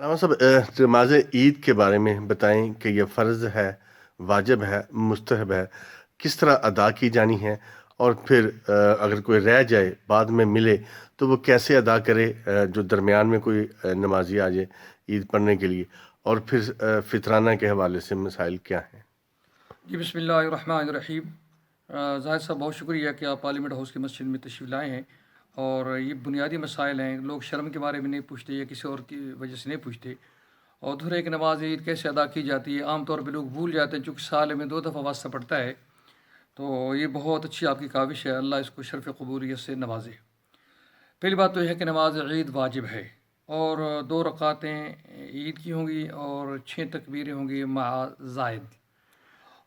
रामा साहब, नमाज ईद के बारे में बताएं कि यह फ़र्ज़ है, वाजिब है, मुस्तहब है, किस तरह अदा की जानी है, और फिर अगर कोई रह जाए बाद में मिले तो वो कैसे अदा करे, जो दरमियान में कोई नमाजी आ जाए ईद पढ़ने के लिए, और फिर फितराना के हवाले से मसाइल क्या हैं? जी बिस्मिल्लाहिर्रहमानिर्रहीम। ज़ाहिद साहब, बहुत शुक्रिया कि आप पार्लियामेंट हाउस की मस्जिद में तशरीफ़ लाए हैं। और ये बुनियादी मसाइल हैं, लोग शर्म के बारे में नहीं पूछते या किसी और की वजह से नहीं पूछते। और दूसरा, एक नमाज ईद कैसे अदा की जाती है आम तौर पे लोग भूल जाते हैं, चूँकि साल में 2 दफ़ा वास्ता पड़ता है। तो ये बहुत अच्छी आपकी काविश है, अल्लाह इसको शर्फ़ कबूलियत से नवाजे। पहली बात तो यह है कि नमाज ईद वाजिब है, और 2 रकातें ईद की होंगी और 6 तकबीरें होंगी मा ज़ायद।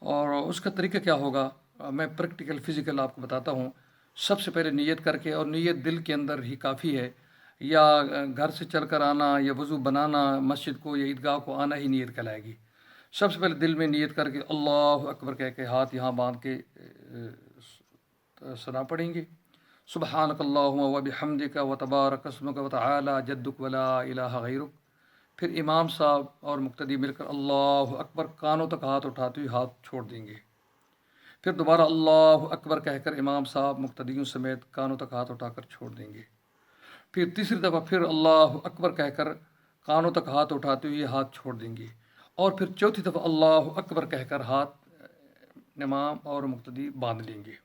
और उसका तरीका क्या होगा, मैं प्रैक्टिकल फ़िज़िकल आपको बताता हूँ। सबसे पहले नियत करके, और नियत दिल के अंदर ही काफ़ी है, या घर से चल कर आना या वज़ू बनाना, मस्जिद को या ईदगाह को आना ही नियत कहलाएगी। सबसे पहले दिल में नियत करके अल्लाह अकबर कह के हाथ यहाँ बांध के सना पढ़ेंगे, सुबहानकल्लाहुम्मा व बिहम्दिका व तबारक अस्मुका व तआला जद्दुक व ला इलाहा गैरुक। फिर इमाम साहब और मुक्तदी मिलकर अल्लाह अकबर कानों तक हाथ उठाते हुए हाथ छोड़ देंगे। फिर दोबारा अल्लाह अकबर कहकर इमाम साहब मुक्तदियों समेत कानों तक हाथ उठाकर छोड़ देंगे। फिर तीसरी दफ़ा फिर अल्लाह अकबर कहकर कानों तक हाथ उठाते हुए हाथ छोड़ देंगे। और फिर चौथी दफ़ा अल्लाह अकबर कहकर हाथ इमाम और मुक्तदी बांध लेंगे।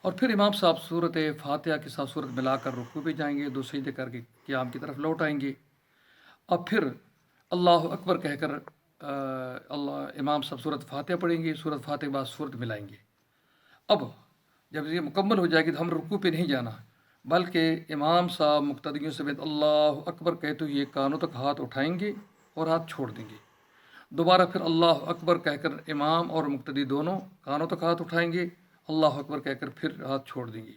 और फिर इमाम साहब सूरत फातिहा के साथ सूरत मिलाकर रुकू पे जाएंगे, 2 सजदे करके क़ियाम की तरफ लौट आएंगे। अब फिर अल्लाह अकबर कहकर अल्लाह इमाम साहब सूरत फातिहा पढ़ेंगे, सूरत फातिहा के बाद सूरत मिलाएंगे। अब जब ये मुकम्मल हो जाएगी तो हम रुकू पे नहीं जाना, बल्कि इमाम साहब मुक्तदियों समेत अल्लाह अकबर कहते हुए कानों तक हाथ उठाएंगे और हाथ छोड़ देंगे। दोबारा फिर अल्लाह अकबर कहकर इमाम और मुक्तदी दोनों कानों तक हाथ उठाएंगे, अल्लाह अकबर कहकर फिर हाथ छोड़ देंगे।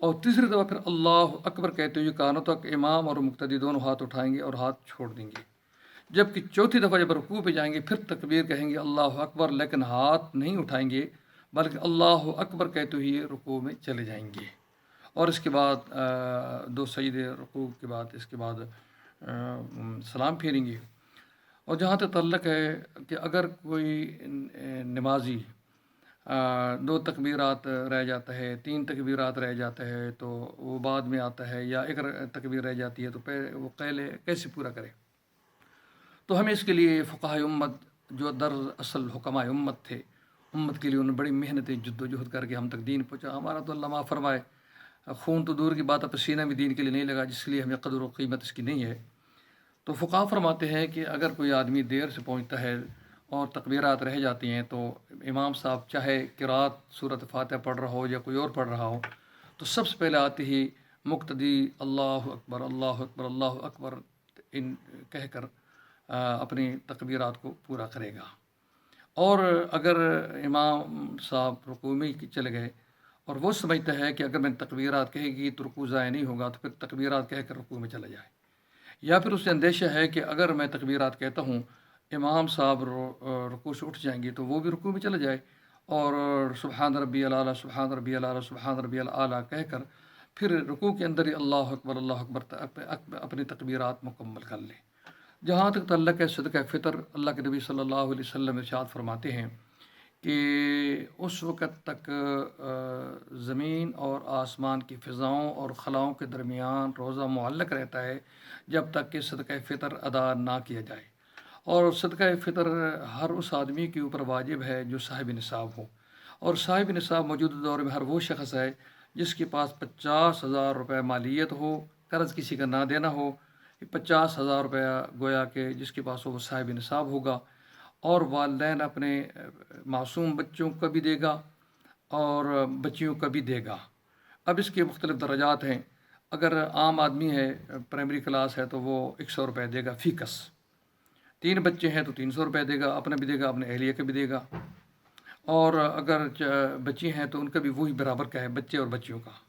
और तीसरी दफ़ा फिर अल्लाह अकबर कहते हुए कानों तक इमाम और मुक्तदी दोनों हाथ उठाएंगे और हाथ छोड़ देंगे। जबकि चौथी दफ़ा जब रुकू पे जाएंगे फिर तकबीर कहेंगे अल्लाह अकबर, लेकिन हाथ नहीं उठाएंगे, बल्कि अल्लाह अकबर कहते हुए रुकू में चले जाएंगे। और इसके बाद 2 सजदे रुकू के बाद इसके बाद सलाम फेरेंगे। और जहाँ तक तल्लक है कि अगर कोई नमाजी 2 तकबीरात रह जाता है, 3 तकबीरात रह जाता है, तो वो बाद में आता है, या एक तकबीर रह जाती है, तो वो पहले कैसे पूरा करे। तो हमें इसके लिए फ़ुक़हा उम्मत, जो दरअसल हुक्मा उम्मत थे, उम्मत के लिए उन्होंने बड़ी मेहनतें जद्दोजहद करके हम तक दीन पहुँचा। हमारा तो अल्लाह माफ़ फरमाए, खून तो दूर की बात है, पसीना भी दीन के लिए नहीं लगा, जिसके लिए हमें कदर व क़ीमत इसकी नहीं है। तो फ़ुक़हा फरमाते हैं कि अगर कोई आदमी देर से पहुँचता है और तकबीरात रह जाती हैं, तो इमाम साहब चाहे क़िरात सूरत फ़ातिहा पढ़ रहा हो या कोई और पढ़ रहा हो, तो सबसे पहले आते ही मुक्तदी अल्लाह अकबर अल्लाह अकबर अल्लाह अकबर इन कहकर अपनी तकबीरात को पूरा करेगा। और अगर इमाम साहब रुकू में ही चले गए और वो समझता है कि अगर मैंने तकबीरात कहेगी तो रुकू ज़ाया नहीं होगा, तो फिर तकबीरात कहकर रुकू में चला जाए। या फिर उसे अंदेशा है कि अगर मैं तकबीरात कहता हूँ, इमाम साहब रुकू से उठ जाएंगे, तो वो भी रुकू में चला जाए और सुबहान रब्बियल आला सुबहान रब्बियल आला सुबहान रब्बियल आला कहकर फिर रुकू के अंदर ही अल्लाह अकबर अपनी तकबीरात मुकम्मल कर ले। जहाँ तक तल्लक है सदका फ़ितर, अल्लाह के नबी सल्लल्लाहु अलैहि वसल्लम इरशाद फरमाते हैं कि उस वक़्त तक ज़मीन और आसमान की फ़िज़ाओं और खलाओं के दरमियान रोज़ा मुअल्लक़ रहता है, जब तक कि सदका फ़ितर अदा ना किया जाए। और सदका फ़ितर हर उस आदमी के ऊपर वाजिब है जो साहिब निसाब हो। और साहिब निसाब मौजूदा दौर में हर वो शख़्स है जिसके पास 50,000 रुपये मालियत हो, कर्ज़ किसी का ना देना हो। 50,000 रुपया गोया के जिसके पास हो वो साहिब निसाब होगा, और वालिदैन अपने मासूम बच्चों को भी देगा और बच्चियों को भी देगा। अब इसके मुख्तलिफ़ दर्जात हैं। अगर आम आदमी है, प्राइमरी क्लास है, तो वो 100 रुपये देगा फ़ीकस। 3 बच्चे हैं तो 300 रुपये देगा, अपना भी देगा, अपने अहलिया का भी देगा। और अगर बच्ची हैं तो उनका भी वही बराबर का है, बच्चे और बच्चियों का।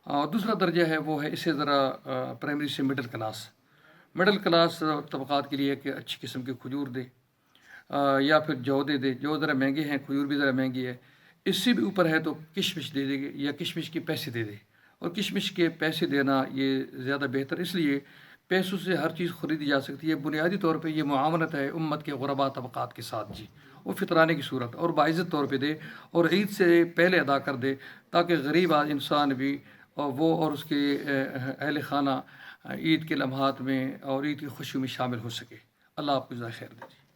और दूसरा दर्जा है वो है इससे ज़रा प्राइमरी से मिडिल क्लास तबक़ात के लिए कि अच्छी किस्म के खजूर दे, या फिर जौ दे दे। जौ ज़रा महंगे हैं, खजूर भी ज़रा महंगी है। इससे भी ऊपर है तो किशमिश दे देगी, या किशमिश के पैसे दे दे। और किशमिश के पैसे देना ये ज़्यादा बेहतर इसलिए پیسوں سے ہر چیز خریدی جا سکتی ہے، بنیادی طور پہ یہ معاونت ہے امت کے غربا طبقات کے ساتھ جی، وہ فطرانے کی صورت اور باعزت طور پہ دے اور عید سے پہلے ادا کر دے، تاکہ غریب انسان بھی اور وہ اور اس کے اہل خانہ عید کے لمحات میں اور عید کی خوشی میں شامل ہو سکے۔ اللہ آپ کو جزائے خیر دے جی۔